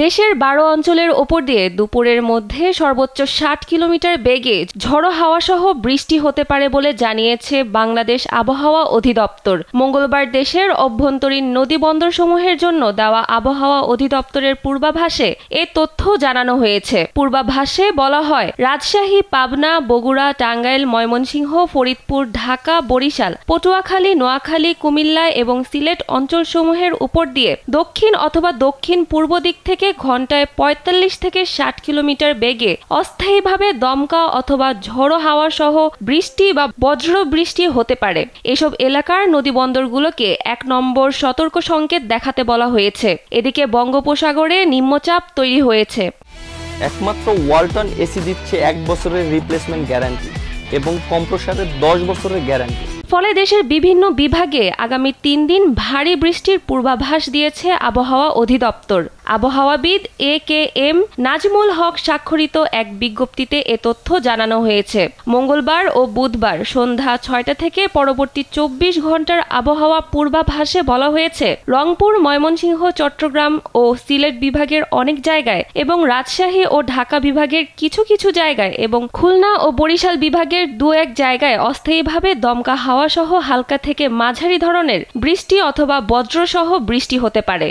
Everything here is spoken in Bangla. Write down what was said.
দেশের ১২ অঞ্চলের ওপর দিয়ে দুপুরের মধ্যে সর্বোচ্চ ৬০ কিলোমিটার বেগে ঝড়ো হাওয়া সহ বৃষ্টি হতে পারে বলে জানিয়েছে বাংলাদেশ আবহাওয়া অধিদপ্তর। মঙ্গলবার দেশের অভ্যন্তরীণ নদী বন্দরসমূহের জন্য দেওয়া আবহাওয়া অধিদপ্তরের পূর্বাভাসে এ তথ্য জানানো হয়েছে। পূর্বাভাসে বলা হয়, রাজশাহী, পাবনা, বগুড়া, টাঙ্গাইল, ময়মনসিংহ, ফরিদপুর, ঢাকা, বরিশাল, পটুয়াখালী, নোয়াখালী, কুমিল্লা এবং সিলেট অঞ্চলসমূহের উপর দিয়ে দক্ষিণ অথবা দক্ষিণ পূর্ব দিক থেকে ঘন্টায় ৪৫ থেকে ৬০ কিলোমিটার বেগে অস্থায়ীভাবে দমকা অথবা ঝড়ো হাওয়া সহ বৃষ্টি বা বজ্র বৃষ্টি হতে পারে। এসব এলাকার নদীবন্দরগুলোকে ১ নম্বর সতর্ক সংকেত দেখাতে বলা হয়েছে। এদিকে বঙ্গোপসাগরে নিম্নচাপ তৈরি হয়েছে। একমাত্র ওয়ালটন এসি দিচ্ছে ১ বছরের রিপ্লেসমেন্ট গ্যারান্টি এবং কম্প্রেসরের ১০ বছরের গ্যারান্টি। ফলে দেশের বিভিন্ন বিভাগে আগামী ৩ দিন ভারী বৃষ্টির পূর্বাভাস দিয়েছে আবহাওয়া অধিদপ্তর। আবহাওয়াবিদ AKM নাজমুল হক স্বাক্ষরিত এক বিজ্ঞপ্তিতে এ তথ্য জানানো হয়েছে। মঙ্গলবার ও বুধবার সন্ধ্যা ৬টা থেকে পরবর্তী ২৪ ঘন্টার আবহাওয়া পূর্বাভাসে বলা হয়েছে, রংপুর, ময়মনসিংহ, চট্টগ্রাম ও সিলেট বিভাগের অনেক জায়গায় এবং রাজশাহী ও ঢাকা বিভাগের কিছু কিছু জায়গায় এবং খুলনা ও বরিশাল বিভাগের ২-১ জায়গায় অস্থায়ীভাবে দমকা হাওয়া সহ হালকা থেকে মাঝারি ধরনের বৃষ্টি অথবা বজ্রসহ বৃষ্টি হতে পারে।